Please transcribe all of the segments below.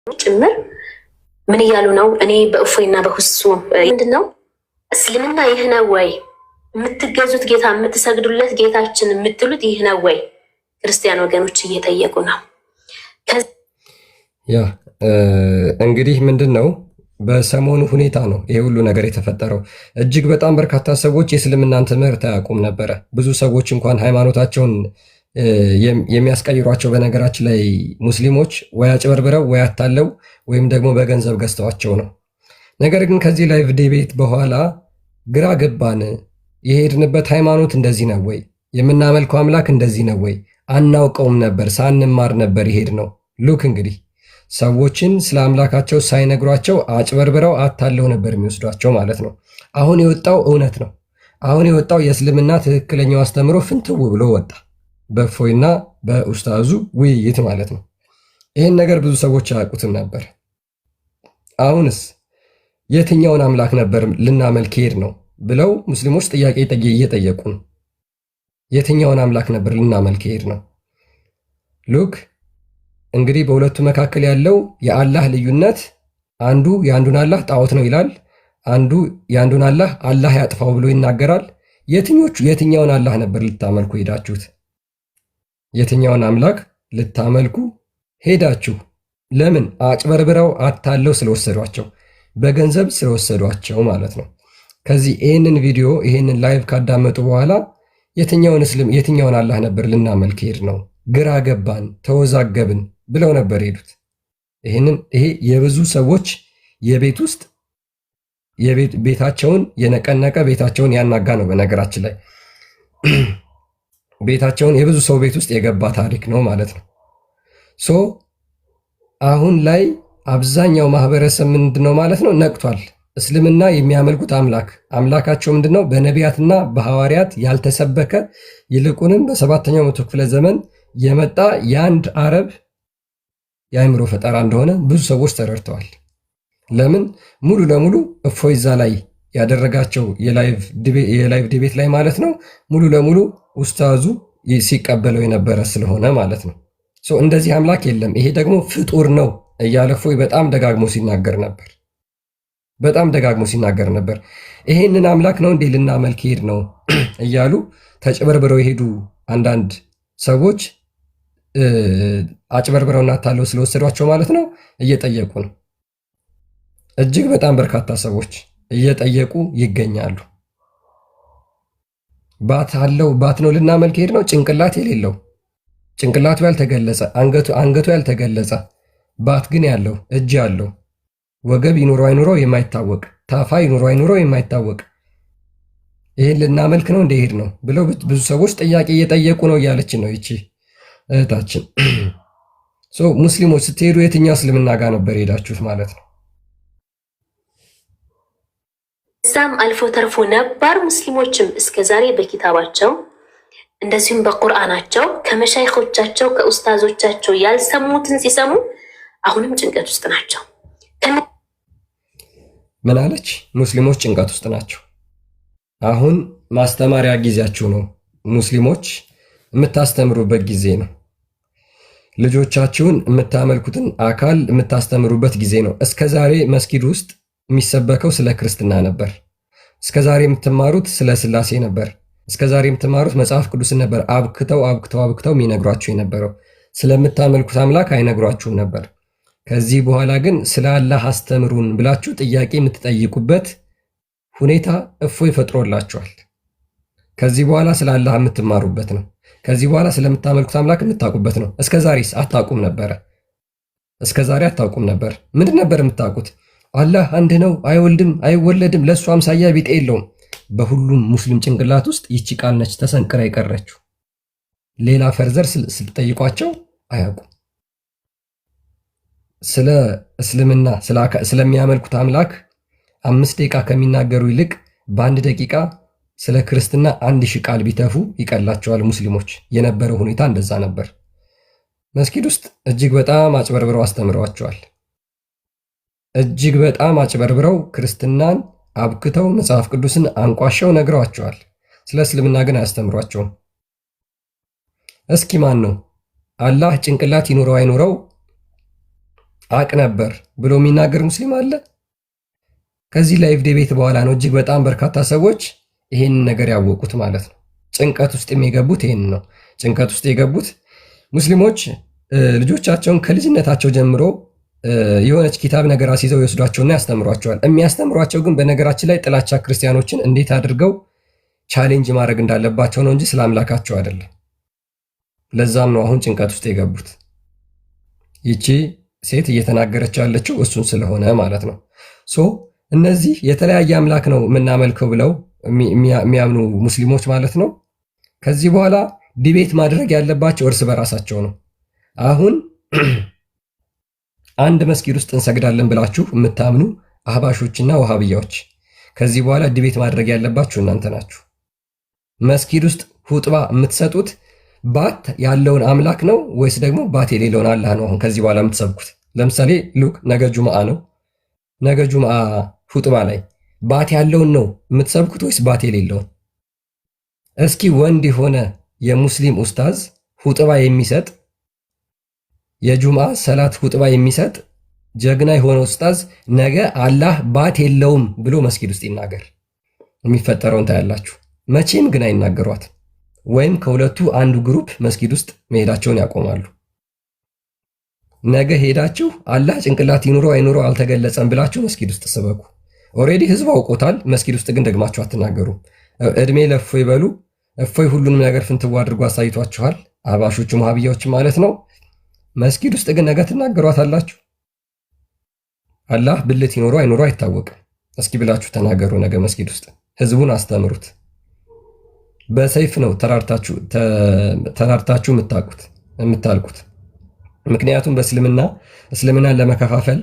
ጭምር ምን እያሉ ነው? እኔ በእፎይና በሁሱ ምንድን ነው እስልምና ይህ ነው ወይ? የምትገዙት ጌታ የምትሰግዱለት ጌታችን የምትሉት ይህ ነው ወይ? ክርስቲያን ወገኖች እየጠየቁ ነው። ያ እንግዲህ ምንድን ነው በሰሞኑ ሁኔታ ነው ይሄ ሁሉ ነገር የተፈጠረው። እጅግ በጣም በርካታ ሰዎች የእስልምናን ትምህርት አያውቁም ነበረ። ብዙ ሰዎች እንኳን ሃይማኖታቸውን የሚያስቀይሯቸው በነገራችን ላይ ሙስሊሞች ወይ አጭበርብረው ወይ አታለው ወይም ደግሞ በገንዘብ ገዝተዋቸው ነው። ነገር ግን ከዚህ ላይቭ ዲቤት በኋላ ግራ ገባን። የሄድንበት ሃይማኖት እንደዚህ ነው ወይ? የምናመልከው አምላክ እንደዚህ ነው ወይ? አናውቀውም ነበር፣ ሳንማር ነበር ይሄድ ነው። ሉክ እንግዲህ ሰዎችን ስለ አምላካቸው ሳይነግሯቸው አጭበርብረው አታለው ነበር የሚወስዷቸው ማለት ነው። አሁን የወጣው እውነት ነው። አሁን የወጣው የእስልምና ትክክለኛው አስተምሮ ፍንትው ብሎ ወጣ። በእፎይና በኡስታዙ ውይይት ማለት ነው። ይህን ነገር ብዙ ሰዎች አያውቁትም ነበር። አሁንስ የትኛውን አምላክ ነበር ልናመልክ ሄድ ነው ብለው ሙስሊሞች ጥያቄ እየጠየቁ ነው። የትኛውን አምላክ ነበር ልናመልክ ሄድ ነው? ሉክ እንግዲህ በሁለቱ መካከል ያለው የአላህ ልዩነት አንዱ የአንዱን አላህ ጣዖት ነው ይላል፣ አንዱ የአንዱን አላህ አላህ ያጥፋው ብሎ ይናገራል። የትኛውን አላህ ነበር ልታመልኩ ሄዳችሁት? የትኛውን አምላክ ልታመልኩ ሄዳችሁ? ለምን? አጭበርብረው አታለው ስለወሰዷቸው፣ በገንዘብ ስለወሰዷቸው ማለት ነው። ከዚህ ይህንን ቪዲዮ ይህንን ላይቭ ካዳመጡ በኋላ የትኛውን አላህ ነበር ልናመልክ ሄድ ነው? ግራ ገባን፣ ተወዛገብን ብለው ነበር ሄዱት። ይሄ የብዙ ሰዎች የቤት ውስጥ ቤታቸውን የነቀነቀ ቤታቸውን ያናጋ ነው። በነገራችን ላይ ቤታቸውን የብዙ ሰው ቤት ውስጥ የገባ ታሪክ ነው ማለት ነው። ሶ አሁን ላይ አብዛኛው ማህበረሰብ ምንድነው ማለት ነው ነቅቷል። እስልምና የሚያመልኩት አምላካቸው ምንድነው? በነቢያትና በሐዋርያት ያልተሰበከ ይልቁንም በሰባተኛው መቶ ክፍለ ዘመን የመጣ የአንድ አረብ የአእምሮ ፈጠራ እንደሆነ ብዙ ሰዎች ተረድተዋል። ለምን? ሙሉ ለሙሉ እፎይዛ ላይ ያደረጋቸው የላይቭ ዲቤት ላይ ማለት ነው ሙሉ ለሙሉ ኡስታዙ ሲቀበለው የነበረ ስለሆነ ማለት ነው። እንደዚህ አምላክ የለም፣ ይሄ ደግሞ ፍጡር ነው እያለ እፎይ በጣም ደጋግሞ ሲናገር ነበር። ይሄንን አምላክ ነው እንዴ ልናመልክ ሄድ ነው እያሉ ተጭበርብረው የሄዱ አንዳንድ ሰዎች አጭበርብረውና ታለው ስለወሰዷቸው ማለት ነው እየጠየቁ ነው። እጅግ በጣም በርካታ ሰዎች እየጠየቁ ይገኛሉ። ባት ነው ልናመልክ ሄድ ነው። ጭንቅላት የሌለው ጭንቅላቱ ያልተገለጸ አንገቱ ያልተገለጸ ባት ግን ያለው እጅ ያለው ወገብ ይኑረው አይኑረው የማይታወቅ ታፋ ይኑረው አይኑረው የማይታወቅ ይህን ልናመልክ ነው እንደሄድ ነው ብለው ብዙ ሰዎች ጥያቄ እየጠየቁ ነው እያለችን ነው ይቺ እህታችን። ሙስሊሞች ስትሄዱ የትኛው እስልምና ጋር ነበር ሄዳችሁት ማለት ነው? እዛም አልፎ ተርፎ ነባር ሙስሊሞችም እስከዛሬ በኪታባቸው እንደዚሁም በቁርአናቸው ከመሻይኾቻቸው ከኡስታዞቻቸው ያልሰሙትን ሲሰሙ አሁንም ጭንቀት ውስጥ ናቸው። ምን አለች? ሙስሊሞች ጭንቀት ውስጥ ናቸው። አሁን ማስተማሪያ ጊዜያችሁ ነው። ሙስሊሞች የምታስተምሩበት ጊዜ ነው። ልጆቻችሁን የምታመልኩትን አካል የምታስተምሩበት ጊዜ ነው። እስከዛሬ መስጊድ ውስጥ የሚሰበከው ስለ ክርስትና ነበር። እስከዛሬ የምትማሩት ስለ ስላሴ ነበር። እስከዛሬ የምትማሩት መጽሐፍ ቅዱስን ነበር። አብክተው የሚነግሯችሁ የነበረው ስለምታመልኩት አምላክ አይነግሯችሁም ነበር። ከዚህ በኋላ ግን ስለ አላህ አስተምሩን ብላችሁ ጥያቄ የምትጠይቁበት ሁኔታ እፎይ ፈጥሮላችኋል። ከዚህ በኋላ ስለ አላህ የምትማሩበት ነው። ከዚህ በኋላ ስለምታመልኩት አምላክ የምታውቁበት ነው። እስከዛሬስ አታውቁም ነበረ። እስከዛሬ አታውቁም ነበር። ምንድን ነበር የምታውቁት? አላህ አንድ ነው፣ አይወልድም፣ አይወለድም፣ ለእሱ አምሳያ ቢጤ የለውም። በሁሉም ሙስሊም ጭንቅላት ውስጥ ይቺ ቃል ነች ተሰንቅራ የቀረችው። ሌላ ፈርዘር ስትጠይቋቸው አያውቁም። ስለ እስልምና ስለሚያመልኩት አምላክ 5 ደቂቃ ከሚናገሩ ይልቅ በአንድ ደቂቃ ስለ ክርስትና 1000 ቃል ቢተፉ ይቀላቸዋል። ሙስሊሞች የነበረው ሁኔታ እንደዛ ነበር። መስጊድ ውስጥ እጅግ በጣም አጭበርብረው አስተምረዋቸዋል። እጅግ በጣም አጭበርብረው ክርስትናን አብክተው መጽሐፍ ቅዱስን አንቋሸው ነግረዋቸዋል። ስለ እስልምና ግን አያስተምሯቸውም። እስኪ ማን ነው አላህ ጭንቅላት ይኑረው አይኑረው አቅ ነበር ብሎ የሚናገር ሙስሊም አለ? ከዚህ ላይቭ ዲቤት በኋላ ነው እጅግ በጣም በርካታ ሰዎች ይሄንን ነገር ያወቁት ማለት ነው። ጭንቀት ውስጥ የሚገቡት ይሄን ነው። ጭንቀት ውስጥ የገቡት ሙስሊሞች ልጆቻቸውን ከልጅነታቸው ጀምሮ የሆነች ኪታብ ነገር አስይዘው ይወስዷቸውና ያስተምሯቸዋል። የሚያስተምሯቸው ግን በነገራችን ላይ ጥላቻ ክርስቲያኖችን እንዴት አድርገው ቻሌንጅ ማድረግ እንዳለባቸው ነው እንጂ ስለ አምላካቸው አይደለም። ለዛም ነው አሁን ጭንቀት ውስጥ የገቡት። ይቺ ሴት እየተናገረች ያለችው እሱን ስለሆነ ማለት ነው። ሶ እነዚህ የተለያየ አምላክ ነው የምናመልከው ብለው የሚያምኑ ሙስሊሞች ማለት ነው ከዚህ በኋላ ዲቤት ማድረግ ያለባቸው እርስ በራሳቸው ነው። አሁን አንድ መስጊድ ውስጥ እንሰግዳለን ብላችሁ የምታምኑ አህባሾችና ወሃብያዎች ከዚህ በኋላ ዲቤት ማድረግ ያለባችሁ እናንተ ናችሁ። መስጊድ ውስጥ ሁጥባ የምትሰጡት ባት ያለውን አምላክ ነው ወይስ ደግሞ ባት የሌለውን አላህ ነው? አሁን ከዚህ በኋላ የምትሰብኩት ለምሳሌ ሉክ ነገ ጁምዓ ነው። ነገ ጁምዓ ሁጥባ ላይ ባት ያለውን ነው የምትሰብኩት ወይስ ባት የሌለውን? እስኪ ወንድ የሆነ የሙስሊም ኡስታዝ ሁጥባ የሚሰጥ የጁምዓ ሰላት ሁጥባ የሚሰጥ ጀግና የሆነ ኡስታዝ ነገ አላህ ባት የለውም ብሎ መስጊድ ውስጥ ይናገር። የሚፈጠረውን ታያላችሁ። መቼም ግን አይናገሯት። ወይም ከሁለቱ አንዱ ግሩፕ መስጊድ ውስጥ መሄዳቸውን ያቆማሉ። ነገ ሄዳችሁ አላህ ጭንቅላት ይኑረው አይኑረው አልተገለጸም ብላችሁ መስጊድ ውስጥ ስበኩ። ኦልሬዲ ህዝብ አውቆታል። መስጊድ ውስጥ ግን ደግማችሁ አትናገሩ። እድሜ ለእፎይ ይበሉ። እፎይ ሁሉንም ነገር ፍንትዋ አድርጎ አሳይቷችኋል። አህባሾቹ ወሃቢያዎች ማለት ነው። መስጊድ ውስጥ ግን ነገ ትናገሯታላችሁ። አላህ ብልት ይኖረው አይኖረው አይታወቅም እስኪ ብላችሁ ተናገሩ። ነገ መስጊድ ውስጥ ህዝቡን አስተምሩት። በሰይፍ ነው ተራርታችሁ የምታልቁት። ምክንያቱም እስልምናን ለመከፋፈል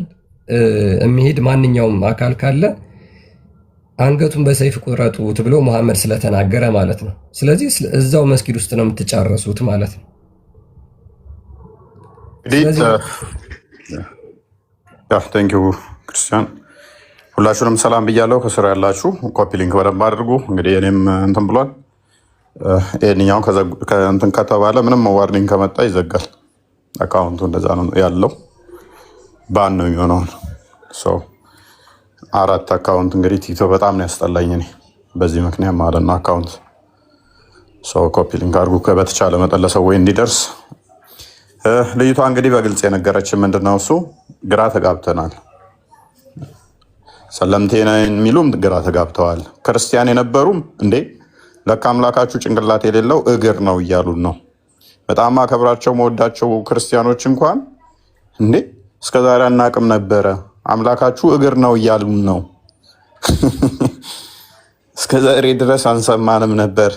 የሚሄድ ማንኛውም አካል ካለ አንገቱን በሰይፍ ቁረጡት ብሎ መሐመድ ስለተናገረ ማለት ነው። ስለዚህ እዛው መስጊድ ውስጥ ነው የምትጫረሱት ማለት ነው። ቴንኪው ክርስቲያን፣ ሁላችሁንም ሰላም ብያለሁ። ከስራ ያላችሁ ኮፒ ሊንክ በደንብ አድርጉ። እንግዲህ እኔም እንትን ብሏል። ይህንኛው እንትን ከተባለ ምንም ዋርኒንግ ከመጣ ይዘጋል አካውንቱ። እንደዛ ነው ያለው። ባን ነው የሚሆነው። አራት አካውንት እንግዲህ ቲክቶክ በጣም ነው ያስጠላኝ እኔ በዚህ ምክንያት ማለት ነው። አካውንት ኮፒ ሊንክ አድርጉ በተቻለ መጠን ለሰው ወይ እንዲደርስ። ልጅቷ እንግዲህ በግልጽ የነገረችን ምንድነው እሱ ግራ ተጋብተናል። ሰለምቴ ነን የሚሉም ግራ ተጋብተዋል። ክርስቲያን የነበሩም እንዴ ለካ አምላካችሁ ጭንቅላት የሌለው እግር ነው እያሉን ነው። በጣም አከብራቸው መወዳቸው ክርስቲያኖች እንኳን እንዴ እስከዛሬ አናቅም ነበረ አምላካችሁ እግር ነው እያሉን ነው። እስከዛሬ ድረስ አልሰማንም ነበር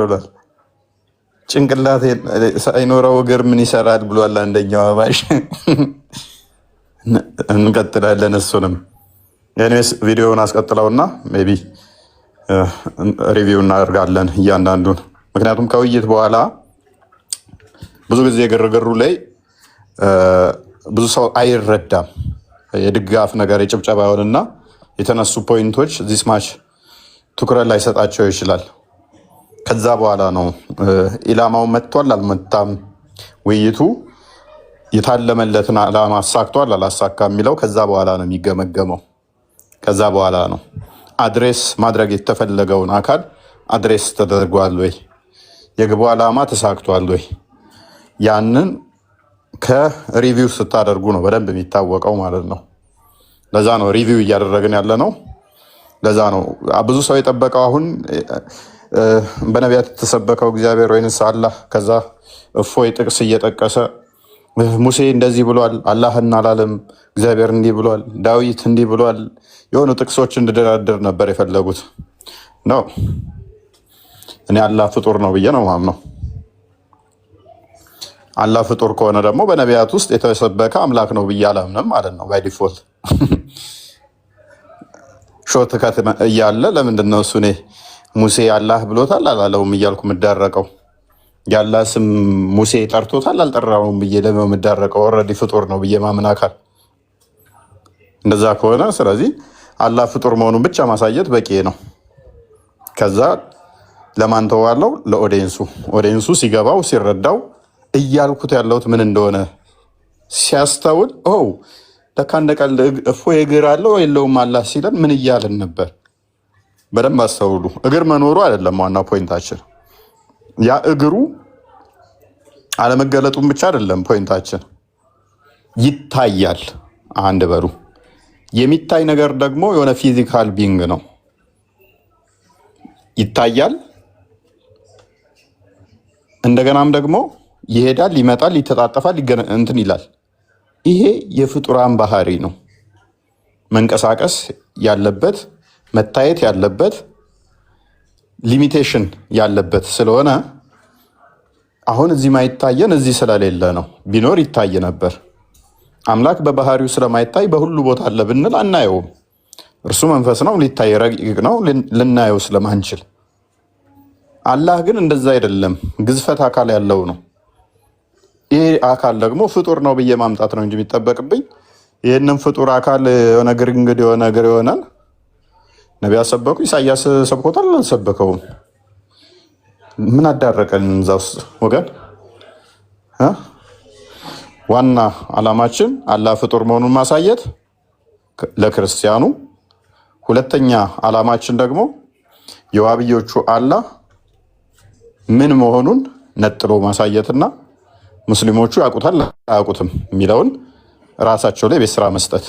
ብሏል። ጭንቅላት ሳይኖረው እግር ምን ይሰራል ብሏል አንደኛው አባሽ። እንቀጥላለን። እሱንም ኤኒዌይስ ቪዲዮውን አስቀጥለውና ሜይ ቢ ሪቪው እናደርጋለን እያንዳንዱን። ምክንያቱም ከውይይት በኋላ ብዙ ጊዜ ግርግሩ ላይ ብዙ ሰው አይረዳም። የድጋፍ ነገር የጭብጨባ ይሆንና የተነሱ ፖይንቶች ዚስ ማች ትኩረት ላይ ሰጣቸው ይችላል። ከዛ በኋላ ነው ኢላማው መጥቷል አልመጣም፣ ውይይቱ የታለመለትን ዓላማ አሳክቷል አላሳካ የሚለው ከዛ በኋላ ነው የሚገመገመው። ከዛ በኋላ ነው አድሬስ ማድረግ የተፈለገውን አካል አድሬስ ተደርጓል ወይ፣ የግቡ ዓላማ ተሳክቷል ወይ፣ ያንን ከሪቪው ስታደርጉ ነው በደንብ የሚታወቀው ማለት ነው። ለዛ ነው ሪቪው እያደረግን ያለ ነው። ለዛ ነው ብዙ ሰው የጠበቀው አሁን በነቢያት የተሰበከው እግዚአብሔር ወይንስ አላህ። ከዛ እፎይ ጥቅስ እየጠቀሰ ሙሴ እንደዚህ ብሏል፣ አላህን አላለም፣ እግዚአብሔር እንዲህ ብሏል፣ ዳዊት እንዲህ ብሏል፣ የሆኑ ጥቅሶች እንድደራደር ነበር የፈለጉት ነው። እኔ አላህ ፍጡር ነው ብዬ ነው ማምነው። አላህ ፍጡር ከሆነ ደግሞ በነቢያት ውስጥ የተሰበከ አምላክ ነው ብዬ አላምንም ማለት ነው። ባይ ዲፎልት ሾት እያለ ለምንድን ነው እሱ እኔ ሙሴ አላህ ብሎታል አላለውም እያልኩ የምዳረቀው? ያላ ስም ሙሴ ጠርቶታል አልጠራውም ብዬ ለምዳረቀው? ኦልሬዲ ፍጡር ነው ብዬ ማምን አካል እንደዛ ከሆነ ስለዚህ አላህ ፍጡር መሆኑን ብቻ ማሳየት በቂ ነው። ከዛ ለማን ተዋለው? ለኦዲየንሱ። ኦዲየንሱ ሲገባው ሲረዳው እያልኩት ያለሁት ምን እንደሆነ ሲያስተውል ለካ እንደ ቀልድ እፎይ እግር አለው የለውም አላህ ሲለን ምን እያልን ነበር? በደንብ አስተውሉ። እግር መኖሩ አይደለም ዋና ፖይንታችን። ያ እግሩ አለመገለጡም ብቻ አይደለም ፖይንታችን። ይታያል። አንድ በሩ የሚታይ ነገር ደግሞ የሆነ ፊዚካል ቢንግ ነው። ይታያል። እንደገናም ደግሞ ይሄዳል፣ ይመጣል፣ ይተጣጠፋል፣ እንትን ይላል። ይሄ የፍጡራን ባህሪ ነው። መንቀሳቀስ ያለበት መታየት ያለበት ሊሚቴሽን ያለበት ስለሆነ አሁን እዚህ ማይታየን እዚህ ስለሌለ ነው። ቢኖር ይታይ ነበር። አምላክ በባህሪው ስለማይታይ በሁሉ ቦታ አለ ብንል አናየውም። እርሱ መንፈስ ነው፣ ሊታይ ረቂቅ ነው፣ ልናየው ስለማንችል። አላህ ግን እንደዛ አይደለም፣ ግዝፈት አካል ያለው ነው። ይሄ አካል ደግሞ ፍጡር ነው ብዬ ማምጣት ነው እንጂ የሚጠበቅብኝ ይህንን ፍጡር አካል የሆነ እግር እንግዲህ የሆነ እግር የሆነን ነቢያት ሰበኩ፣ ኢሳያስ ሰብኮታል፣ አልሰበከውም። ምን አዳረቀን እዛ ውስጥ ወገን? ዋና ዓላማችን አላህ ፍጡር መሆኑን ማሳየት ለክርስቲያኑ፣ ሁለተኛ ዓላማችን ደግሞ የዋብዮቹ አላህ ምን መሆኑን ነጥሎ ማሳየትና ሙስሊሞቹ ያውቁታል አያውቁትም የሚለውን ራሳቸው ላይ ቤት ስራ መስጠት።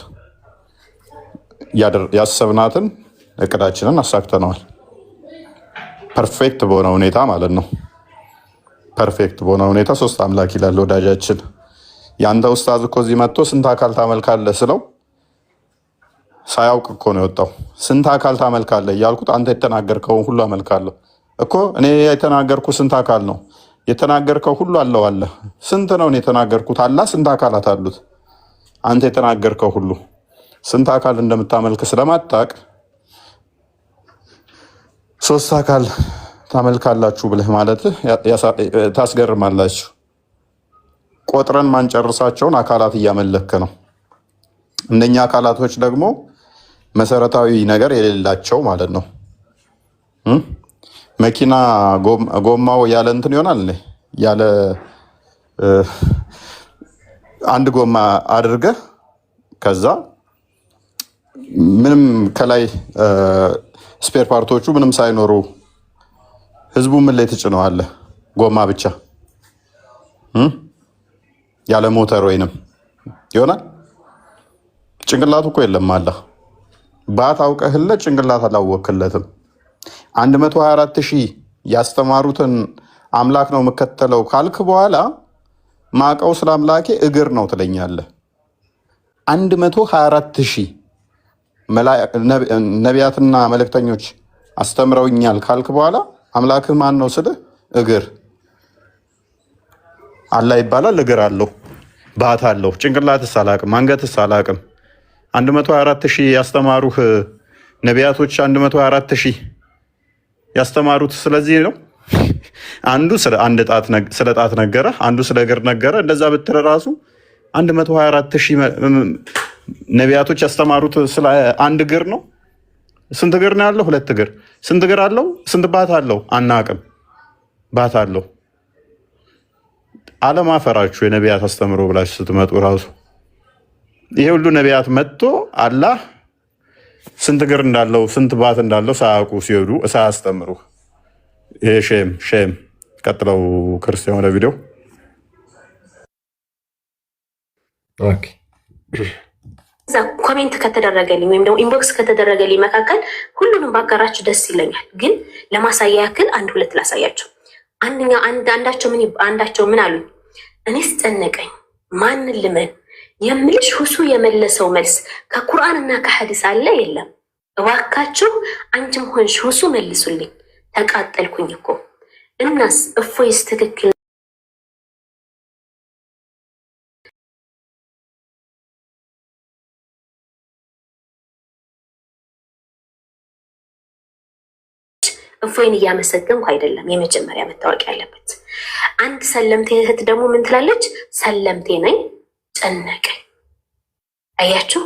ያሰብናትን እቅዳችንን አሳክተነዋል። ፐርፌክት በሆነ ሁኔታ ማለት ነው። ፐርፌክት በሆነ ሁኔታ ሶስት አምላክ ይላል ወዳጃችን። የአንተ ኡስታዝ እኮ እዚህ መጥቶ ስንት አካል ታመልካለህ ስለው ሳያውቅ እኮ ነው የወጣው። ስንት አካል ታመልካለህ እያልኩት አንተ የተናገርከውን ሁሉ አመልካለሁ እኮ። እኔ የተናገርኩ ስንት አካል ነው? የተናገርከው ሁሉ አለው አለ። ስንት ነው የተናገርኩት? አላህ ስንት አካላት አሉት? አንተ የተናገርከው ሁሉ ስንት አካል እንደምታመልክ ስለማታቅ ሶስት አካል ታመልካላችሁ ብለህ ማለት ታስገርማላችሁ። ቆጥረን ማንጨርሳቸውን አካላት እያመለክ ነው። እነኛ አካላቶች ደግሞ መሰረታዊ ነገር የሌላቸው ማለት ነው። መኪና ጎማው ያለ እንትን ይሆናል ያለ አንድ ጎማ አድርገህ ከዛ ምንም ከላይ ስፔር ፓርቶቹ ምንም ሳይኖሩ ህዝቡ ምን ላይ ትጭነዋለህ? ጎማ ብቻ ያለ ሞተር ወይንም ይሆናል። ጭንቅላቱ እኮ የለም አለ ባት አውቀህለት ጭንቅላት አላወክለትም። 124,000 ያስተማሩትን አምላክ ነው የምከተለው ካልክ በኋላ ማቀው ስለ አምላኬ እግር ነው ትለኛለህ። 124,000 ነቢያትና መልእክተኞች አስተምረውኛል ካልክ በኋላ አምላክህ ማን ነው ስልህ እግር አላህ ይባላል። እግር አለው፣ ባት አለው። ጭንቅላትስ አላቅም፣ አንገትስ አላቅም። 124,000 ያስተማሩህ ነቢያቶች 124,000 ያስተማሩት ስለዚህ ነው። አንዱ ስለ ጣት ነገረ፣ አንዱ ስለ እግር ነገረ። እንደዛ ብትል ራሱ 124,000 ነቢያቶች ያስተማሩት ስለ አንድ እግር ነው። ስንት እግር ነው ያለው? 2 እግር። ስንት እግር አለው? ስንት ባት አለው? አናቅም። ባት አለው። አለማፈራችሁ የነቢያት አስተምሮ ብላችሁ ስትመጡ ራሱ ይሄ ሁሉ ነቢያት መጥቶ አላህ ስንት እግር እንዳለው ስንት ባት እንዳለው ሳያውቁ ሲሄዱ ሳያስተምሩ፣ ይሄ ሼም። ቀጥለው ክርስቲያን ወደ ቪዲዮ እዛ ኮሜንት ከተደረገልኝ ወይም ደግሞ ኢንቦክስ ከተደረገልኝ መካከል ሁሉንም ባጋራችሁ ደስ ይለኛል። ግን ለማሳያ ያክል 1-2 ላሳያችሁ። አንዳቸው ምን አሉኝ? እኔ ስጨነቀኝ ማንን ልመን የምልሽ ሁሱ የመለሰው መልስ ከቁርአን እና ከሐዲስ አለ የለም? እባካችሁ አንቺም ሆንሽ ሁሱ መልሱልኝ። ተቃጠልኩኝ እኮ። እናስ እፎይስ ትክክል እፎይን እያመሰገንኩ አይደለም። የመጀመሪያ መታወቅ ያለበት አንድ ሰለምቴ እህት ደግሞ ምን ትላለች? ሰለምቴ ነኝ ጨነቀኝ። አያችሁ፣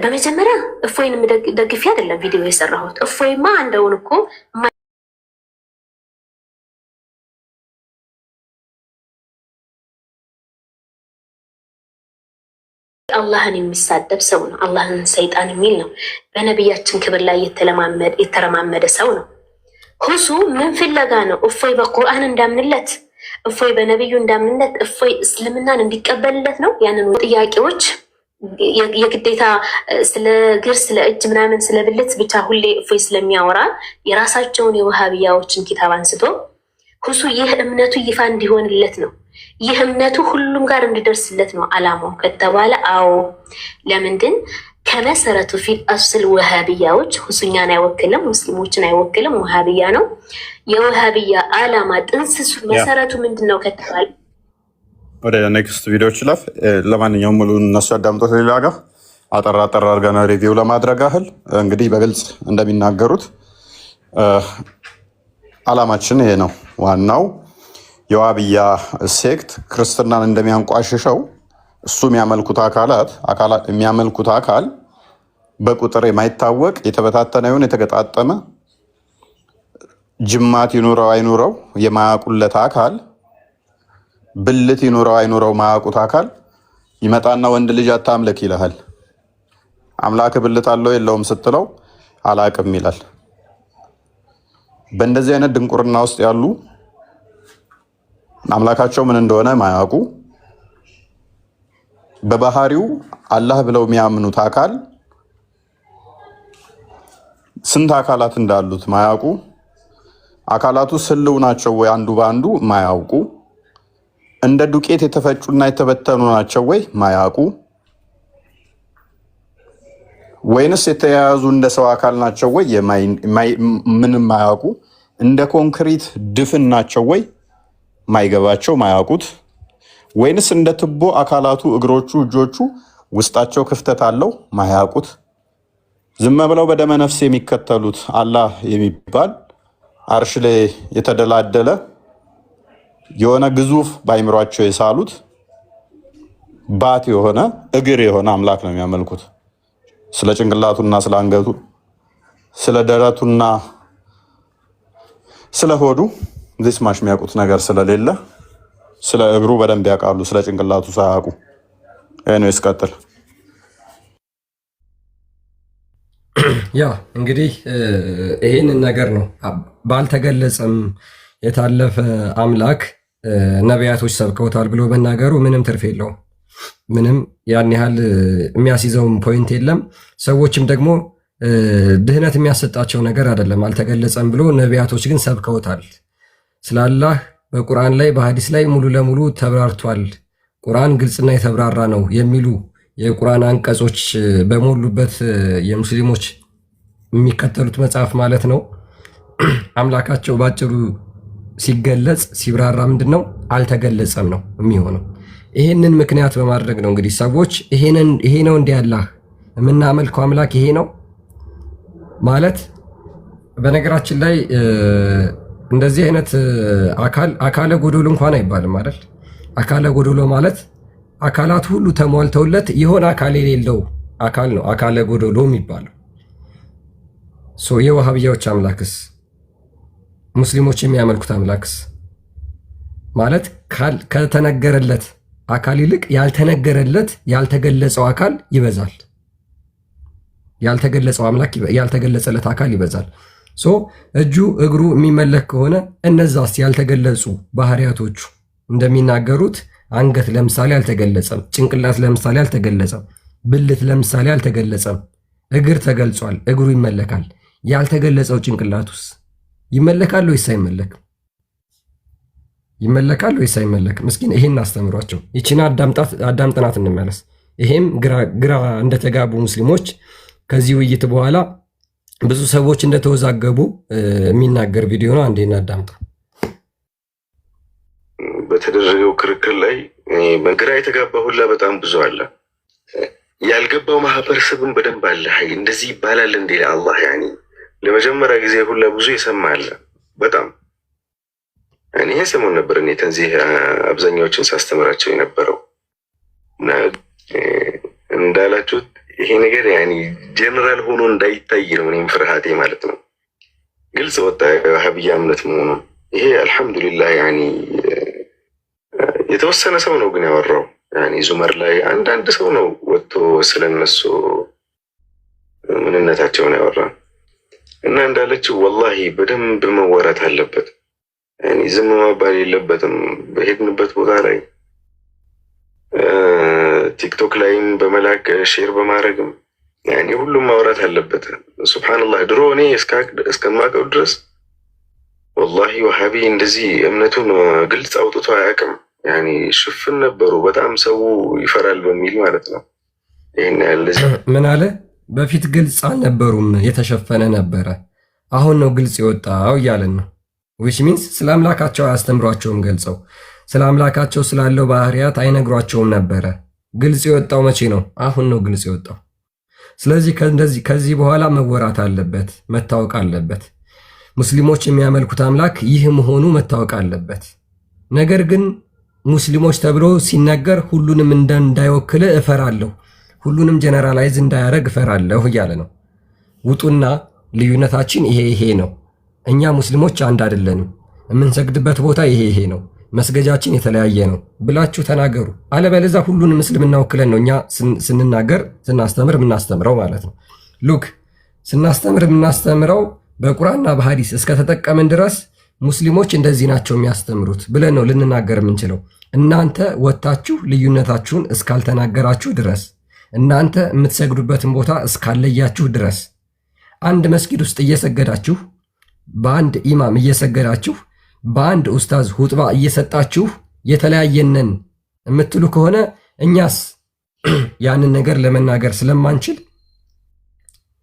በመጀመሪያ እፎይን ደግፌ አይደለም ቪዲዮ የሰራሁት። እፎይማ እንደውን እኮ አላህን የሚሳደብ ሰው ነው። አላህን ሰይጣን የሚል ነው። በነቢያችን ክብር ላይ የተረማመደ ሰው ነው። ሁሱ ምን ፍለጋ ነው? እፎይ በቁርአን እንዳምንለት፣ እፎይ በነቢዩ እንዳምንለት፣ እፎይ እስልምናን እንዲቀበልለት ነው። ያንን ጥያቄዎች የግዴታ ስለ እግር፣ ስለ እጅ ምናምን ስለ ብልት ብቻ ሁሌ እፎይ ስለሚያወራ የራሳቸውን የውሃብያዎችን ኪታብ አንስቶ ሁሱ ይህ እምነቱ ይፋ እንዲሆንለት ነው። ይህ እምነቱ ሁሉም ጋር እንዲደርስለት ነው አላማው ከተባለ አዎ። ለምንድን ከመሰረቱ ፊል አስል ወሃብያዎች ሁሱኛን አይወክልም፣ ሙስሊሞችን አይወክልም፣ ወሃብያ ነው። የወሃብያ አላማ ጥንስሱ መሰረቱ ምንድን ነው ከተባለ ወደ ኔክስት ቪዲዮዎች ላፍ። ለማንኛውም ሙሉ እነሱ ያዳምጡት። ሌላ ጋር አጠራ አድርገን ሪቪው ለማድረግ ያህል እንግዲህ በግልጽ እንደሚናገሩት አላማችን ይሄ ነው። ዋናው የዋብያ ሴክት ክርስትናን እንደሚያንቋሽሸው እሱ የሚያመልኩት አካል በቁጥር የማይታወቅ የተበታተነ ይሁን የተገጣጠመ ጅማት ይኑረው አይኑረው የማያውቁለት አካል፣ ብልት ይኑረው አይኑረው ማያውቁት አካል ይመጣና ወንድ ልጅ አታምልክ ይልሃል። አምላክ ብልት አለው የለውም ስትለው አላቅም ይላል። በእንደዚህ አይነት ድንቁርና ውስጥ ያሉ አምላካቸው ምን እንደሆነ ማያውቁ በባህሪው አላህ ብለው የሚያምኑት አካል ስንት አካላት እንዳሉት ማያውቁ፣ አካላቱ ስልው ናቸው ወይ አንዱ በአንዱ ማያውቁ፣ እንደ ዱቄት የተፈጩና የተበተኑ ናቸው ወይ ማያውቁ፣ ወይንስ የተያያዙ እንደ ሰው አካል ናቸው ወይ ምንም ማያውቁ፣ እንደ ኮንክሪት ድፍን ናቸው ወይ ማይገባቸው ማያውቁት፣ ወይንስ እንደ ትቦ አካላቱ እግሮቹ እጆቹ ውስጣቸው ክፍተት አለው ማያውቁት፣ ዝም ብለው በደመ ነፍስ የሚከተሉት አላህ የሚባል አርሽ ላይ የተደላደለ የሆነ ግዙፍ በአይምሯቸው የሳሉት ባት የሆነ እግር የሆነ አምላክ ነው የሚያመልኩት። ስለ ጭንቅላቱና ስለ አንገቱ፣ ስለ ደረቱና ስለ ሆዱ ዚስማሽ የሚያውቁት ነገር ስለሌለ ስለ እግሩ በደንብ ያውቃሉ፣ ስለ ጭንቅላቱ ሳያውቁ። ኤኒዌይስ ቀጥል። ያ እንግዲህ ይህንን ነገር ነው ባልተገለጸም የታለፈ አምላክ ነቢያቶች ሰብከውታል ብሎ መናገሩ ምንም ትርፍ የለውም። ምንም ያን ያህል የሚያስይዘውም ፖይንት የለም። ሰዎችም ደግሞ ድህነት የሚያሰጣቸው ነገር አይደለም። አልተገለጸም ብሎ ነቢያቶች ግን ሰብከውታል። ስላላህ በቁርአን ላይ በሐዲስ ላይ ሙሉ ለሙሉ ተብራርቷል። ቁርአን ግልጽና የተብራራ ነው የሚሉ የቁርአን አንቀጾች በሞሉበት የሙስሊሞች የሚከተሉት መጽሐፍ ማለት ነው። አምላካቸው ባጭሩ ሲገለጽ ሲብራራ ምንድን ነው? አልተገለጸም ነው የሚሆነው። ይሄንን ምክንያት በማድረግ ነው እንግዲህ ሰዎች ይሄ ነው እንዲህ አላህ የምናመልከው አምላክ ይሄ ነው ማለት። በነገራችን ላይ እንደዚህ አይነት አካለ ጎዶሎ እንኳን አይባልም አይደል? አካለ ጎዶሎ ማለት አካላት ሁሉ ተሟልተውለት የሆነ አካል የሌለው አካል ነው አካለ ጎዶሎ የሚባለው። የወሃብያዎች አምላክስ ሙስሊሞች የሚያመልኩት አምላክስ ማለት ከተነገረለት አካል ይልቅ ያልተነገረለት ያልተገለጸው አካል ይበዛል። ያልተገለጸው አምላክ ያልተገለጸለት አካል ይበዛል። እጁ እግሩ የሚመለክ ከሆነ እነዛስ ያልተገለጹ ባህሪያቶቹ እንደሚናገሩት አንገት ለምሳሌ አልተገለጸም፣ ጭንቅላት ለምሳሌ አልተገለጸም፣ ብልት ለምሳሌ አልተገለጸም። እግር ተገልጿል፣ እግሩ ይመለካል። ያልተገለጸው ጭንቅላቱስ ይመለካል ወይስ አይመለክም? ይመለካል ወይስ አይመለክም? እስኪን ይሄን አስተምሯቸው። ይቺን አዳምጥናት እንመለስ። ይሄም ግራ እንደተጋቡ ሙስሊሞች ከዚህ ውይይት በኋላ ብዙ ሰዎች እንደተወዛገቡ የሚናገር ቪዲዮ ነው። አንዴ እናዳምጠው። በተደረገው ክርክር ላይ በግራ የተጋባ ሁላ በጣም ብዙ አለ። ያልገባው ማህበረሰብን በደንብ አለ። እንደዚህ ይባላል እንዴ አላህ ያኒ ለመጀመሪያ ጊዜ ሁላ ብዙ የሰማ አለ። በጣም እኔ ሰሞን ነበር እኔ ተንዚህ አብዛኛዎችን ሳስተምራቸው የነበረው እና እንዳላችሁት ይሄ ነገር ያኒ ጀነራል ሆኖ እንዳይታይ ነው እኔም ፍርሃቴ ማለት ነው። ግልጽ ወጣ የወሃቢያ እምነት መሆኑን። ይሄ አልሐምዱሊላህ ያኒ የተወሰነ ሰው ነው ግን ያወራው ያኔ ዙመር ላይ አንዳንድ ሰው ነው ወጥቶ ስለነሱ ምንነታቸውን ያወራ እና እንዳለችው ወላሂ በደንብ መወራት አለበት። ያኔ ዝም መባል የለበትም። በሄድንበት ቦታ ላይ ቲክቶክ ላይም በመላክ ሼር በማድረግም ያኔ ሁሉም ማውራት አለበት። ሱብሃንአላህ ድሮ እኔ እስከማውቀው ድረስ ወላሂ ወሃቢ እንደዚህ እምነቱን ግልጽ አውጥቶ አያውቅም። ያኔ ሽፍን ነበሩ፣ በጣም ሰው ይፈራል በሚል ማለት ነው። ይሄን ያለ ምን አለ በፊት ግልጽ አልነበሩም፣ የተሸፈነ ነበረ። አሁን ነው ግልጽ የወጣው እያለን ነው። ዊች ሚንስ ስለ አምላካቸው አያስተምሯቸውም። ገልጸው ስለ አምላካቸው ስላለው ባህሪያት አይነግሯቸውም ነበረ። ግልጽ የወጣው መቼ ነው? አሁን ነው ግልጽ የወጣው። ስለዚህ ከዚህ በኋላ መወራት አለበት፣ መታወቅ አለበት። ሙስሊሞች የሚያመልኩት አምላክ ይህ መሆኑ መታወቅ አለበት። ነገር ግን ሙስሊሞች ተብሎ ሲነገር ሁሉንም እንዳይወክል እፈራለሁ፣ ሁሉንም ጀነራላይዝ እንዳያደርግ እፈራለሁ እያለ ነው። ውጡና ልዩነታችን ይሄ ነው፣ እኛ ሙስሊሞች አንድ አይደለንም፣ የምንሰግድበት ቦታ ይሄ ነው፣ መስገጃችን የተለያየ ነው ብላችሁ ተናገሩ። አለበለዚያ ሁሉንም እስልምና ወክለን ነው እኛ ስንናገር ስናስተምር የምናስተምረው ማለት ነው። ሉክ ስናስተምር የምናስተምረው በቁርአንና በሐዲስ እስከተጠቀምን ድረስ ሙስሊሞች እንደዚህ ናቸው የሚያስተምሩት ብለን ነው ልንናገር የምንችለው። እናንተ ወጥታችሁ ልዩነታችሁን እስካልተናገራችሁ ድረስ፣ እናንተ የምትሰግዱበትን ቦታ እስካለያችሁ ድረስ፣ አንድ መስጊድ ውስጥ እየሰገዳችሁ በአንድ ኢማም እየሰገዳችሁ በአንድ ኡስታዝ ሁጥባ እየሰጣችሁ የተለያየነን የምትሉ ከሆነ እኛስ ያንን ነገር ለመናገር ስለማንችል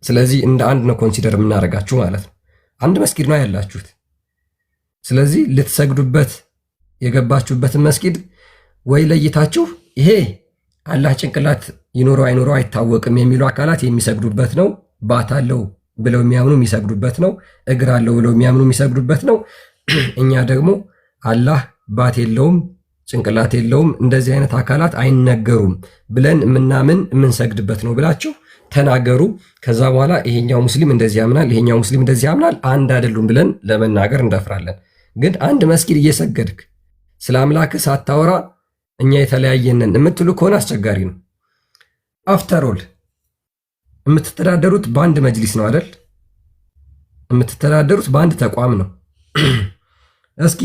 ስለዚህ እንደ አንድ ነው ኮንሲደር የምናደርጋችሁ ማለት ነው። አንድ መስጊድ ነው ያላችሁት። ስለዚህ ልትሰግዱበት የገባችሁበትን መስጊድ ወይ ለይታችሁ ይሄ አላህ ጭንቅላት ይኖረው አይኖረው አይታወቅም የሚሉ አካላት የሚሰግዱበት ነው፣ ባት አለው ብለው የሚያምኑ የሚሰግዱበት ነው፣ እግር አለው ብለው የሚያምኑ የሚሰግዱበት ነው። እኛ ደግሞ አላህ ባት የለውም ጭንቅላት የለውም እንደዚህ አይነት አካላት አይነገሩም ብለን የምናምን የምንሰግድበት ነው ብላችሁ ተናገሩ። ከዛ በኋላ ይሄኛው ሙስሊም እንደዚህ ያምናል፣ ይሄኛው ሙስሊም እንደዚህ ያምናል፣ አንድ አይደሉም ብለን ለመናገር እንደፍራለን። ግን አንድ መስጊድ እየሰገድክ ስለ አምላክህ ሳታወራ እኛ የተለያየንን የምትሉ ከሆነ አስቸጋሪ ነው። አፍተሮል የምትተዳደሩት በአንድ መጅሊስ ነው አይደል? የምትተዳደሩት በአንድ ተቋም ነው። እስኪ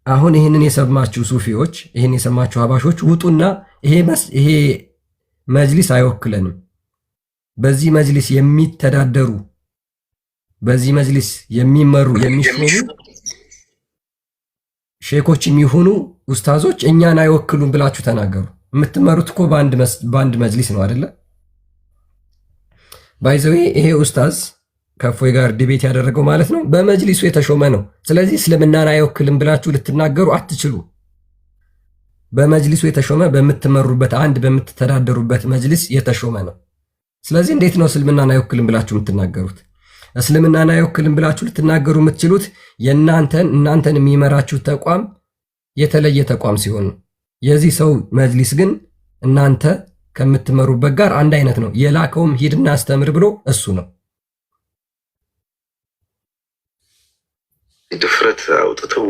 አሁን ይህንን የሰማችሁ ሱፊዎች፣ ይህን የሰማችሁ ሀባሾች ውጡና ይሄ መጅሊስ አይወክለንም፣ በዚህ መጅሊስ የሚተዳደሩ በዚህ መጅሊስ የሚመሩ የሚሾሙ ሼኮች የሚሆኑ ኡስታዞች እኛን አይወክሉም ብላችሁ ተናገሩ። የምትመሩት እኮ በአንድ መጅሊስ ነው አይደለ? ባይዘዌ ይሄ ኡስታዝ ከፎይ ጋር ዲቤት ያደረገው ማለት ነው በመጅሊሱ የተሾመ ነው። ስለዚህ እስልምናን አይወክልም ብላችሁ ልትናገሩ አትችሉ። በመጅሊሱ የተሾመ በምትመሩበት አንድ በምትተዳደሩበት መጅሊስ የተሾመ ነው። ስለዚህ እንዴት ነው እስልምናን አይወክልም ብላችሁ የምትናገሩት? እስልምናን አይወክልም ብላችሁ ልትናገሩ የምትችሉት እናንተን የሚመራችሁ ተቋም የተለየ ተቋም ሲሆን ነው። የዚህ ሰው መጅሊስ ግን እናንተ ከምትመሩበት ጋር አንድ አይነት ነው። የላከውም ሂድና አስተምር ብሎ እሱ ነው። ድፍረት አውጥተው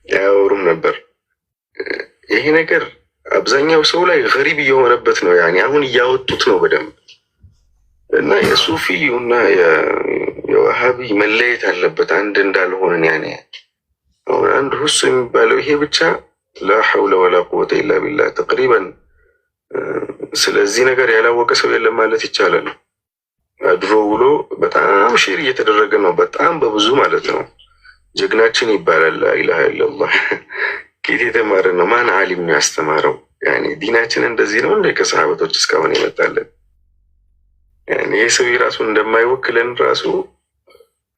ያወሩም ነበር። ይሄ ነገር አብዛኛው ሰው ላይ ገሪብ እየሆነበት ነው። ያኔ አሁን እያወጡት ነው በደንብ እና የሱፊ እና የዋሃቢ መለየት አለበት አንድ እንዳልሆነን። ያኔ አሁን አንድ ሁሱ የሚባለው ይሄ ብቻ ላ ሐውለ ወላ ቁወተ ኢላ ቢላህ ተቅሪበን። ስለዚህ ነገር ያላወቀ ሰው የለም ማለት ይቻላል። ድሮ ውሎ በጣም ሼር እየተደረገ ነው፣ በጣም በብዙ ማለት ነው። ጀግናችን ይባላል። ላኢላሃ ኢለላህ ኬት የተማረ ነው? ማን ዓሊም ነው ያስተማረው? ያኔ ዲናችን እንደዚህ ነው እንደ ከሰሃበቶች እስካሁን ይመጣለን። ያኔ ይህ ሰው ራሱን እንደማይወክለን ራሱ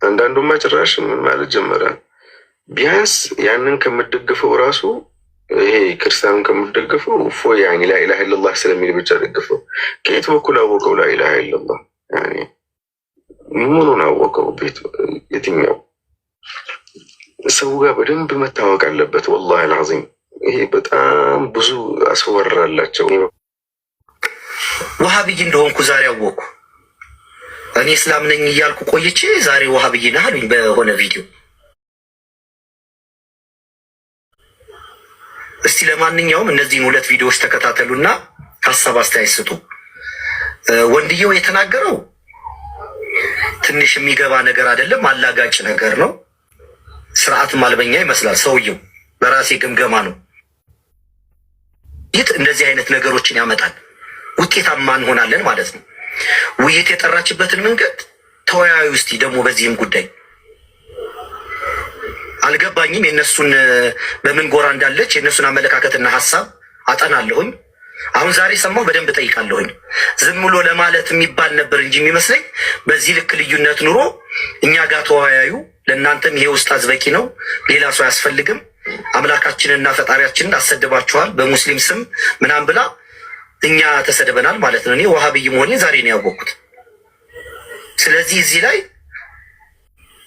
አንዳንዱማ ጭራሽ ምን ማለት ጀመረ። ቢያንስ ያንን ከምደግፈው ራሱ ይሄ ክርስቲያኑን ከምደግፈው እፎ ያኔ ላኢላሃ ኢለላህ ስለሚል ብቻ ደግፈው። ከየት በኩል አወቀው ላኢላሃ ኢለላህ? ያኔ ምኑን አወቀው? ቤት የትኛው ሰው ጋር በደንብ መታወቅ አለበት። ወላሂ አልዓዚም ይሄ በጣም ብዙ አስወራላቸው። ወሃብይ እንደሆንኩ ዛሬ አወቅኩ። እኔ እስላም ነኝ እያልኩ ቆይቼ ዛሬ ወሃብይ ነህ አሉኝ በሆነ ቪዲዮ። እስቲ ለማንኛውም እነዚህን 2 ቪዲዮዎች ተከታተሉና ሀሳብ አስተያየት ስጡ። ወንድየው የተናገረው ትንሽ የሚገባ ነገር አይደለም፣ አላጋጭ ነገር ነው። ስርዓት ማልበኛ ይመስላል ሰውየው። በራሴ ግምገማ ነው። ይህ እንደዚህ አይነት ነገሮችን ያመጣል። ውጤታማ እንሆናለን ማለት ነው። ውይይት የጠራችበትን መንገድ ተወያዩ እስቲ። ደግሞ በዚህም ጉዳይ አልገባኝም። የእነሱን በምን ጎራ እንዳለች የእነሱን አመለካከትና ሀሳብ አጠናለሁኝ። አሁን ዛሬ ሰማሁ፣ በደንብ ጠይቃለሁኝ። ዝም ብሎ ለማለት የሚባል ነበር እንጂ የሚመስለኝ በዚህ ልክ ልዩነት ኑሮ እኛ ጋር ተወያዩ፣ ለእናንተም ይሄ ኡስታዝ በቂ ነው፣ ሌላ ሰው አያስፈልግም፣ አምላካችንና ፈጣሪያችንን አሰድባችኋል በሙስሊም ስም ምናምን ብላ እኛ ተሰድበናል ማለት ነው። እኔ ወሃብይ መሆኔን ዛሬ ነው ያወቅኩት። ስለዚህ እዚህ ላይ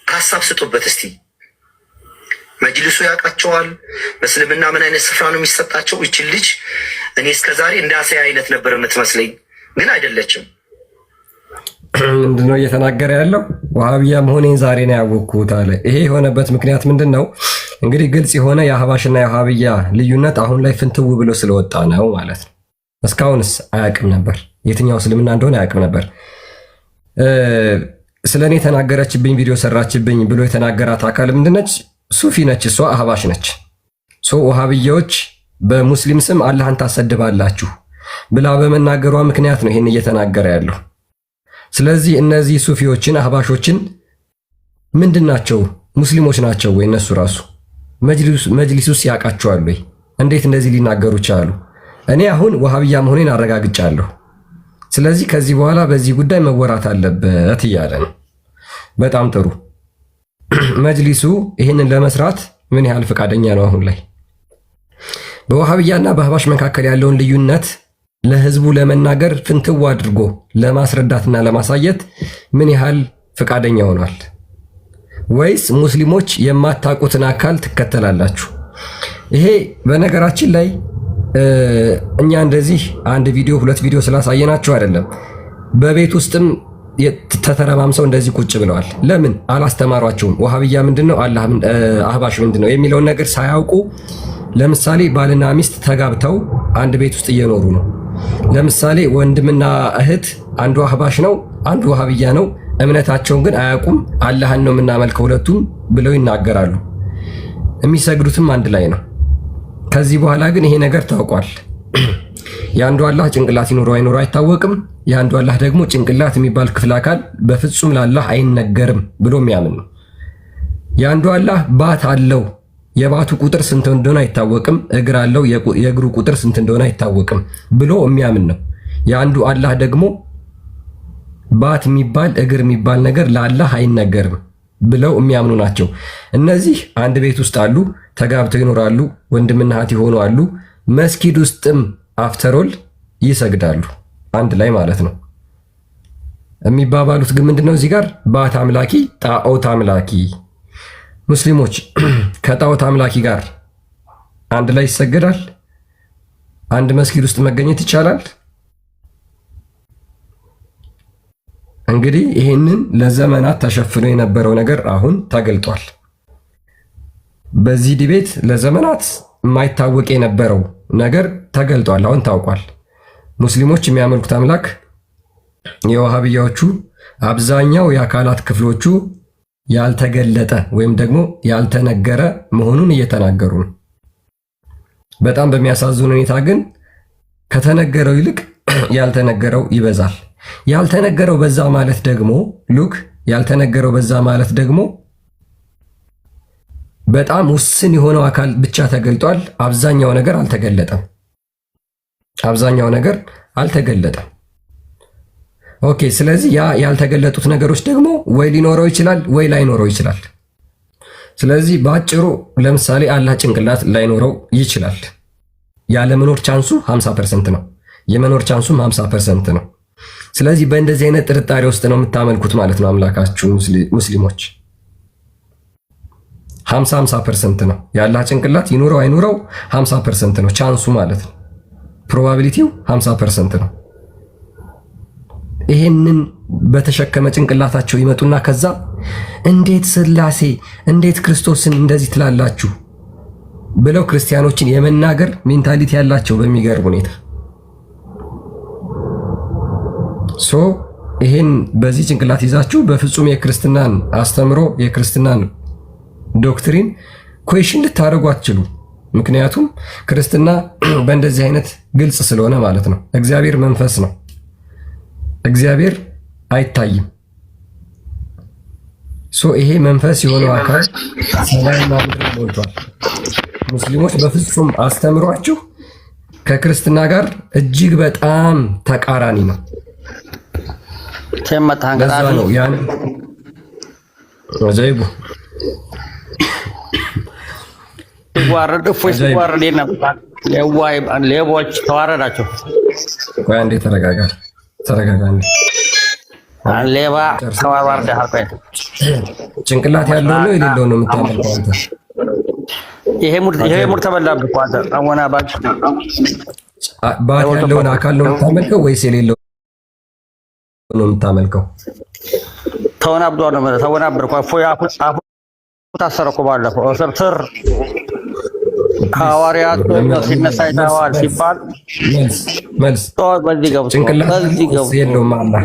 ሀሳብ ስጡበት እስቲ። መጅልሱ ያውቃቸዋል። በእስልምና ምን አይነት ስፍራ ነው የሚሰጣቸው? ይችን ልጅ እኔ እስከዛሬ እንደ አሳያ አይነት ነበር የምትመስለኝ፣ ግን አይደለችም። ምንድነው እየተናገረ ያለው? ወሃብያ መሆኔን ዛሬ ነው ያወቅኩት አለ። ይሄ የሆነበት ምክንያት ምንድን ነው? እንግዲህ ግልጽ የሆነ የአህባሽና የወሃብያ ልዩነት አሁን ላይ ፍንትው ብሎ ስለወጣ ነው ማለት ነው። እስካሁንስ አያውቅም ነበር፣ የትኛው እስልምና እንደሆነ አያውቅም ነበር። ስለ እኔ የተናገረችብኝ ቪዲዮ ሰራችብኝ ብሎ የተናገራት አካል ምንድነች? ሱፊ ነች፣ እሷ አህባሽ ነች። ወሃብያዎች በሙስሊም ስም አላህን ታሰድባላችሁ ብላ በመናገሯ ምክንያት ነው ይህን እየተናገረ ያለው። ስለዚህ እነዚህ ሱፊዎችን አህባሾችን ምንድን ናቸው? ሙስሊሞች ናቸው ወይ? እነሱ ራሱ መጅሊሱስ ያውቃቸዋል ወይ? እንዴት እንደዚህ ሊናገሩ ቻሉ? እኔ አሁን ወሃብያ መሆኔን አረጋግጫለሁ። ስለዚህ ከዚህ በኋላ በዚህ ጉዳይ መወራት አለበት እያለ ነው። በጣም ጥሩ። መጅሊሱ ይህንን ለመስራት ምን ያህል ፈቃደኛ ነው? አሁን ላይ በወሃብያና በአህባሽ መካከል ያለውን ልዩነት ለህዝቡ ለመናገር ፍንትው አድርጎ ለማስረዳትና ለማሳየት ምን ያህል ፈቃደኛ ሆኗል? ወይስ ሙስሊሞች የማታውቁትን አካል ትከተላላችሁ? ይሄ በነገራችን ላይ እኛ እንደዚህ 1 ቪዲዮ 2 ቪዲዮ ስላሳየናችሁ አይደለም። በቤት ውስጥም ተተረማምሰው እንደዚህ ቁጭ ብለዋል። ለምን አላስተማሯቸውም? ወሃብያ ምንድነው፣ አህባሽ ምንድነው የሚለውን ነገር ሳያውቁ ለምሳሌ ባልና ሚስት ተጋብተው አንድ ቤት ውስጥ እየኖሩ ነው። ለምሳሌ ወንድምና እህት፣ አንዱ አህባሽ ነው፣ አንዱ ወሃብያ ነው። እምነታቸውን ግን አያውቁም። አላህን ነው የምናመልከው ሁለቱም ብለው ይናገራሉ። የሚሰግዱትም አንድ ላይ ነው። ከዚህ በኋላ ግን ይሄ ነገር ታውቋል። የአንዱ አላህ ጭንቅላት ይኖረው አይኖረው አይታወቅም። የአንዱ አላህ ደግሞ ጭንቅላት የሚባል ክፍል አካል በፍጹም ለአላህ አይነገርም ብሎ የሚያምን ነው። የአንዱ አላህ ባት አለው፣ የባቱ ቁጥር ስንት እንደሆነ አይታወቅም። እግር አለው፣ የእግሩ ቁጥር ስንት እንደሆነ አይታወቅም ብሎ የሚያምን ነው። የአንዱ አላህ ደግሞ ባት የሚባል እግር የሚባል ነገር ለአላህ አይነገርም ብለው የሚያምኑ ናቸው። እነዚህ አንድ ቤት ውስጥ አሉ፣ ተጋብተው ይኖራሉ፣ ወንድምና እህት ይሆኑ አሉ። መስጊድ ውስጥም አፍተሮል ይሰግዳሉ አንድ ላይ ማለት ነው። የሚባባሉት ግን ምንድነው? እዚህ ጋር ባት አምላኪ፣ ጣዖት አምላኪ። ሙስሊሞች ከጣዖት አምላኪ ጋር አንድ ላይ ይሰገዳል? አንድ መስጊድ ውስጥ መገኘት ይቻላል? እንግዲህ ይህንን ለዘመናት ተሸፍኖ የነበረው ነገር አሁን ተገልጧል። በዚህ ዲቤት ለዘመናት የማይታወቅ የነበረው ነገር ተገልጧል፣ አሁን ታውቋል። ሙስሊሞች የሚያመልኩት አምላክ የወሃብያዎቹ አብዛኛው የአካላት ክፍሎቹ ያልተገለጠ ወይም ደግሞ ያልተነገረ መሆኑን እየተናገሩ ነው። በጣም በሚያሳዝን ሁኔታ ግን ከተነገረው ይልቅ ያልተነገረው ይበዛል። ያልተነገረው በዛ ማለት ደግሞ ያልተነገረው በዛ ማለት ደግሞ በጣም ውስን የሆነው አካል ብቻ ተገልጧል። አብዛኛው ነገር አልተገለጠም። ኦኬ። ስለዚህ ያ ያልተገለጡት ነገሮች ደግሞ ወይ ሊኖረው ይችላል ወይ ላይኖረው ይችላል። ስለዚህ በአጭሩ ለምሳሌ አላህ ጭንቅላት ላይኖረው ይችላል። ያለመኖር ቻንሱ 50% ነው። የመኖር ቻንሱም 50% ነው። ስለዚህ በእንደዚህ አይነት ጥርጣሬ ውስጥ ነው የምታመልኩት ማለት ነው አምላካችሁ ሙስሊሞች። 50% ነው። የአላህ ጭንቅላት ይኑረው አይኑረው 50% ነው ቻንሱ ማለት ነው። ፕሮባቢሊቲው 50% ነው። ይሄንን በተሸከመ ጭንቅላታቸው ይመጡና ከዛ እንዴት ስላሴ እንዴት ክርስቶስን እንደዚህ ትላላችሁ ብለው ክርስቲያኖችን የመናገር ሜንታሊቲ ያላቸው በሚገርም ሁኔታ ሶ ይሄን በዚህ ጭንቅላት ይዛችሁ በፍጹም የክርስትናን አስተምሮ የክርስትናን ዶክትሪን ኩዌሽን ልታደርጉ አትችሉ። ምክንያቱም ክርስትና በእንደዚህ አይነት ግልጽ ስለሆነ ማለት ነው። እግዚአብሔር መንፈስ ነው። እግዚአብሔር አይታይም። ሶ ይሄ መንፈስ የሆነው አካል ሰማይና ምድር ሞልቷል። ሙስሊሞች በፍጹም አስተምሯችሁ ከክርስትና ጋር እጅግ በጣም ተቃራኒ ነው። ለዛ ነው ያን ዘይቡ ዋረድ ፎይስ ዋረድ ነበር ሌቦች ተዋረዳቸው። ቆይ አንዴ ተረጋጋ እንዴ ሌባ ተዋረደ። አልቆይ ጭንቅላት ያለው ነው የሌለው ነው የምታመልከው አንተ? ይሄ ሙድ ተበላብህ አንተ አወና ባጭ ባጭ ያለውን አካል ነው የምታመልከው ወይስ የሌለው ነው የምታመልከው? ተወናብዶ ነው ማለት ተወናብር ፎይ አፉ ታሰረኩ ባለፈው ስር ሐዋርያት ሲነሳ ይታዋል ሲባል መልስ በዚህ ገብቶ የለውም አላ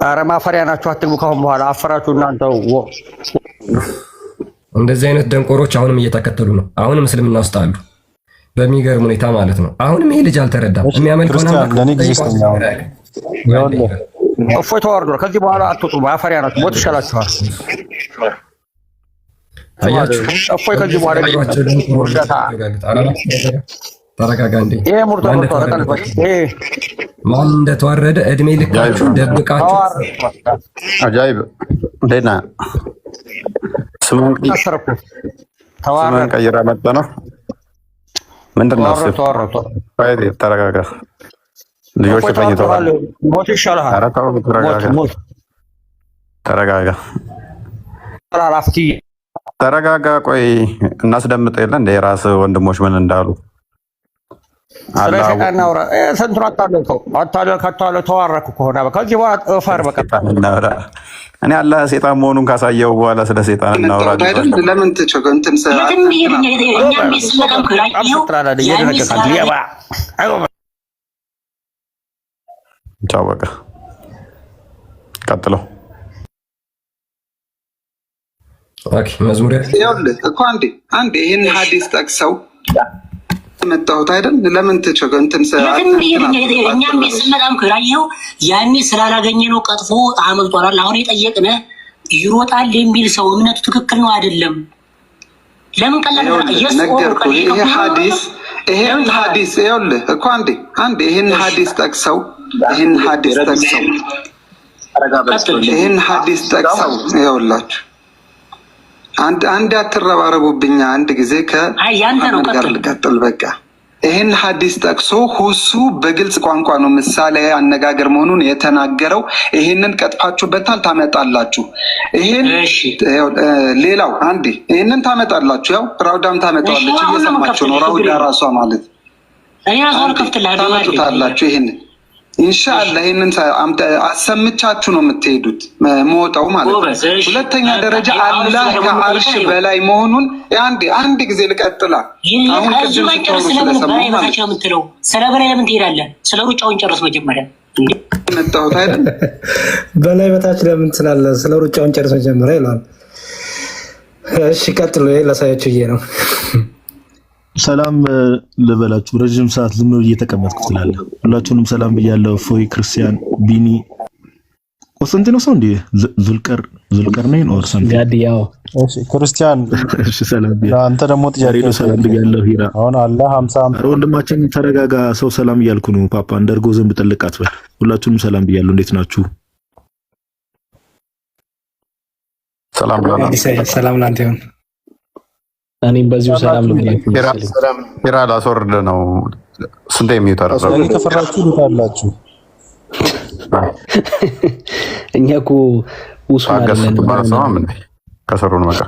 ኧረ ማፈሪያ ናችሁ አትግቡ። ካሁን በኋላ አፈራችሁ እናንተ። እንደዚህ አይነት ደንቆሮች አሁንም እየተከተሉ ነው። አሁንም እስልምና ውስጥ አሉ በሚገርም ሁኔታ ማለት ነው። አሁንም ይሄ ልጅ አልተረዳም። የሚያመልከው ነው እፎይ ተዋርዶ ከዚህ በኋላ አትወጡ። ማፈሪያ ናችሁ። ሞት ይሻላችኋል። አያችሁ እፎይ ከዚህ በኋላ ተረጋጋ እንዴ። ይሄ ሙርቶ ተቀልበሽ ማን እንደተዋረደ እድሜ ልካችሁ ደብቃችሁ አጃይብ ደና ስሙን ቀይራ መጣ ነው። ምንድነው እሱ? ፋይዳ ተረጋጋ። ልጆች ተኝተዋል። ሞት ይሻላል። ኧረ ተው ተረጋጋ። ቆይ እናስደምጥ የለ እንደ የራስ ወንድሞች ምን እንዳሉ ስለሸቃናውራ ሰንቱን አታለው ተዋረኩ ከሆነ ከዚህ በኋላ እፈር በቀጣ እናውራ። እኔ አላህ ሴጣን መሆኑን ካሳየው በኋላ ስለ ሴጣን እናውራ። ለምን ተቸገንተን ቻወቀ ቀጥለው ኦኬ መዝሙር ይኸውልህ እኮ አንዴ ይሄን ሐዲስ ጠቅሰው መጣሁት አይደል? ለምን ተቸገንተን እኛም ስንመጣም ከራየው ያኔ ስላላገኘ ነው ቀጥፎ አመልጧል። አሁን የጠየቅነ ይሮጣል የሚል ሰው እምነቱ ትክክል ነው አይደለም? ለምን ቀላል ነገርኩህ። ይሄ ሐዲስ ይኸውልህ እኮ አንዴ ይሄን ሐዲስ ጠቅሰው ይኸውላችሁ አንድ አትረባረቡብኛ። አንድ ጊዜ ከአንድ ጋር ልቀጥል። በቃ ይህን ሐዲስ ጠቅሶ ሁሱ በግልጽ ቋንቋ ነው ምሳሌ አነጋገር መሆኑን የተናገረው። ይሄንን ቀጥፋችሁበታል፣ ታመጣላችሁ። ይሄን ሌላው ይሄንን ታመጣላችሁ። ያው ራውዳም ታመጣዋለች፣ እየሰማችሁ ነው። ራውዳ ራሷ ማለት ታመጡታላችሁ። ይሄንን ኢንሻአላህ ይሄንን አሰምቻችሁ ነው የምትሄዱት፣ መውጣው ማለት ነው። ሁለተኛ ደረጃ አላህ ከአርሽ በላይ መሆኑን አንድ ጊዜ ልቀጥላ። አሁን ቅድም ስለሰማሁ ማለት ነው። ስለ በላይ ለምን ትሄዳለህ? ስለ ሩጫውን ጨርስ መጀመሪያ። መጣሁት አይደል? በላይ በታች ለምን ትላለህ? ስለ ሩጫውን ጨርስ መጀመሪያ ይላል። እሺ ቀጥሎ ላሳያችሁ ይሄ ነው። ሰላም ልበላችሁ። ረጅም ሰዓት ዝም ብዬ እየተቀመጥኩ ስላለ ሁላችሁንም ሰላም ብያለሁ። ፎይ ክርስቲያን፣ ቢኒ፣ ቆስጠንጢኖስ ነው እንዴ? ዙልቀር ነኝ ኦር ሰምቲንግ ጋዲያው። እሺ ክርስቲያን፣ እሺ ሰላም ብያለሁ። አንተ ደግሞ ጥያቄ ነው። ሰላም ብያለሁ። ሂራ አሁን አለ 50 ወንድማችን ተረጋጋ። ሰው ሰላም እያልኩ ነው። ፓፓ እንደርጎ ዘንብ ጥልቅ አትበል። ሁላችሁንም ሰላም ብያለሁ። እንዴት ናችሁ? ሰላም ላንተ ይሁን። እኔም በዚሁ ሰላም ልብላችሁ። ሂራ ላስወርድ ነው። ስንት የሚታረው እኔ ከፈራችሁ ልታላችሁ። እኛ እኮ ውስማን አይደለም ከሰሩ ነው። በቃ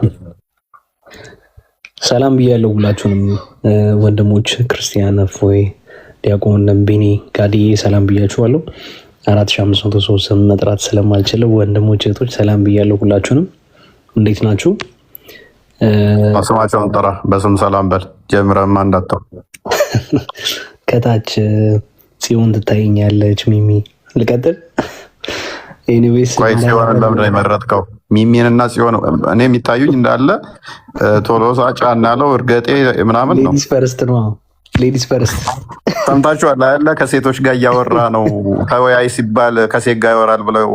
ሰላም ብያለሁ ሁላችሁንም ወንድሞች ክርስቲያን፣ ፎይ፣ ዲያቆን፣ ቢኒ፣ ጋዲዬ ሰላም ብያችኋለሁ። 4503 መጥራት ስለማልችል ወንድሞች እህቶች ሰላም ብያለሁ ሁላችሁንም። እንዴት ናችሁ? ስማቸውን ጠራ። በስም ሰላም በል ጀምረማ እንዳታው ከታች ጽዮን ትታየኛለች። ሚሚ ልቀጥል። ኤኒዌይስ ቆይ ጽዮን ለምንድን ነው የመረጥከው? ሚሚን እና ጽዮን እኔ የሚታዩኝ እንዳለ ቶሎሳ ጫና ያለው እርገጤ ምናምን ነው። ሌዲስ ፈርስት ነው። ሌዲስ ፈርስት ሰምታችኋል አይደለ? ከሴቶች ጋር እያወራ ነው ተወያይ ሲባል ከሴት ጋር ያወራል ብለው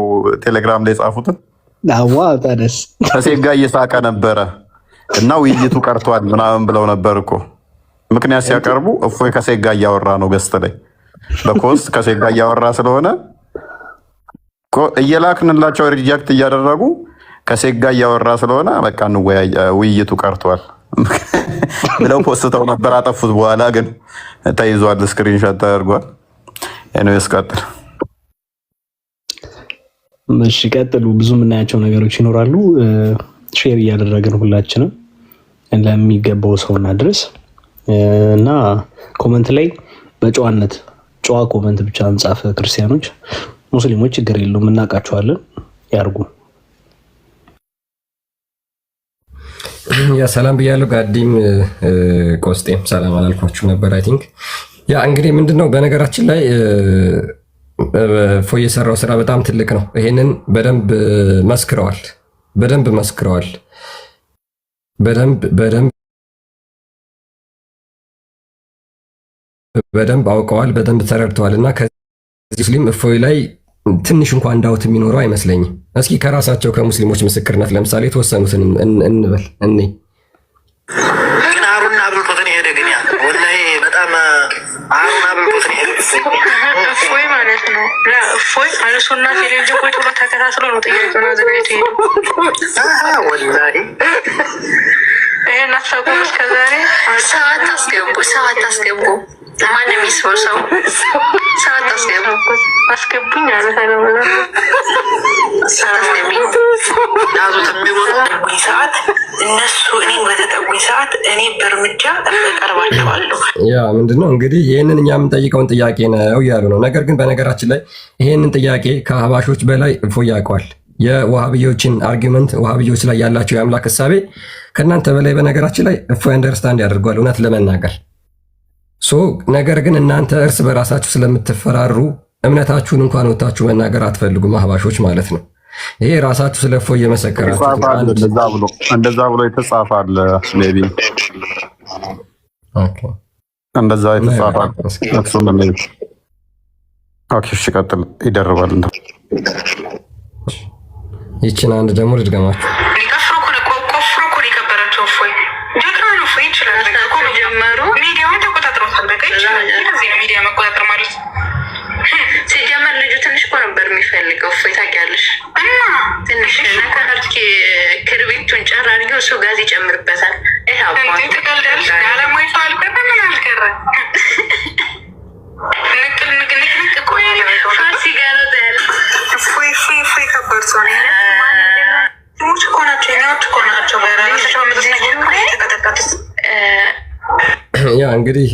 ቴሌግራም ላይ የጻፉትን አዋ ታደስ ከሴት ጋር እየሳቀ ነበረ እና ውይይቱ ቀርቷል ምናምን ብለው ነበር እኮ። ምክንያት ሲያቀርቡ እፎይ ከሴት ጋር እያወራ ነው ገስት ላይ በኮስት ከሴት ጋር እያወራ ስለሆነ እየላክንላቸው ሪጀክት እያደረጉ ከሴት ጋር እያወራ ስለሆነ በቃ እንወያይ ውይይቱ ቀርቷል ብለው ፖስተው ነበር። አጠፉት። በኋላ ግን ተይዟል፣ ስክሪንሾት ተደርጓል። ኤኒዌይስ ቀጥል። እሺ ቀጥሉ። ብዙ የምናያቸው ነገሮች ይኖራሉ። ሼር እያደረግን ሁላችንም ለሚገባው ሰውና ድረስ እና ኮመንት ላይ በጨዋነት ጨዋ ኮመንት ብቻ እንጻፍ። ክርስቲያኖች፣ ሙስሊሞች ችግር የለውም እናውቃቸዋለን፣ ያርጉ። ያ ሰላም ብያለሁ። ጋዲም ቆስጤም ሰላም አላልኳችሁ ነበር። አይ ቲንክ ያ እንግዲህ ምንድነው በነገራችን ላይ ፎይ የሰራው ስራ በጣም ትልቅ ነው። ይሄንን በደንብ መስክረዋል፣ በደንብ አውቀዋል፣ በደንብ ተረድተዋል። እና ከዚህ ሙስሊም እፎይ ላይ ትንሽ እንኳን ዳውት የሚኖረው አይመስለኝም። እስኪ ከራሳቸው ከሙስሊሞች ምስክርነት ለምሳሌ የተወሰኑትን እንበል። እኔ ግን አሩና አብልጦትን ሄደ። ግን ያ ወላሂ በጣም አሩና አብልጦትን ሄደ። እፎይ ማለት ነው። እፎይ አልሱና ቴሌቪዥን ቁጭ ብሎ ተከታትሎ ነው ጥያቄውን አዘጋጅቶ ሄዱ። ወላሂ ይሄን አታውቁም እስከዛሬ። ሰው አታስገቡ ማንም ይስፈው ሰው አስገቡኝ አለ ሰለሞን። ናዙት የሚወጡኝ ሰዓት እነሱ እኔን በተጠጉኝ ሰዓት እኔ በእርምጃ እቀርባቸዋለሁ። ያ ምንድነው እንግዲህ ይህንን እኛ የምንጠይቀውን ጥያቄ ነው እያሉ ነው። ነገር ግን በነገራችን ላይ ይህንን ጥያቄ ከአህባሾች በላይ እፎይ ያውቀዋል። የዋሃብዮችን አርጊመንት ዋሃብዮች ላይ ያላቸው የአምላክ እሳቤ ከእናንተ በላይ በነገራችን ላይ እፎይ አንደርስታንድ ያደርጓል እውነት ለመናገር ነገር ግን እናንተ እርስ በራሳችሁ ስለምትፈራሩ እምነታችሁን እንኳን ወታችሁ መናገር አትፈልጉም፣ አህባሾች ማለት ነው። ይሄ ራሳችሁ ስለ እፎይ እየመሰከራችሁ እንደዛ ብሎ የተጻፋል። ሜቢ እንደዛ የተጻፋል። እሺ ቀጥል፣ ይደርባል። ይችን አንድ ደግሞ ልድገማችሁ። ሚዲያ መቆጣጠር ማለት ሲጀመር ልጁ ትንሽ እኮ ነበር የሚፈልገው። እፎይ ታውቂያለሽ፣ እና ትንሽ ነከርኪ ክርቢቱን ጨር አድርገው እሱ ጋዝ ይጨምርበታል። ያ እንግዲህ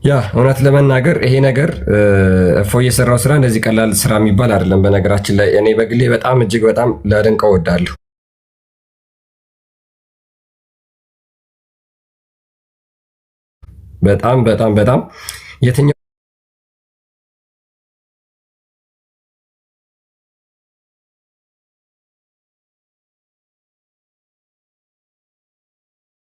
ያ እውነት ለመናገር ይሄ ነገር እፎይ የሰራው ስራ እንደዚህ ቀላል ስራ የሚባል አይደለም። በነገራችን ላይ እኔ በግሌ በጣም እጅግ በጣም ላደንቀው እወዳለሁ። በጣም የትኛው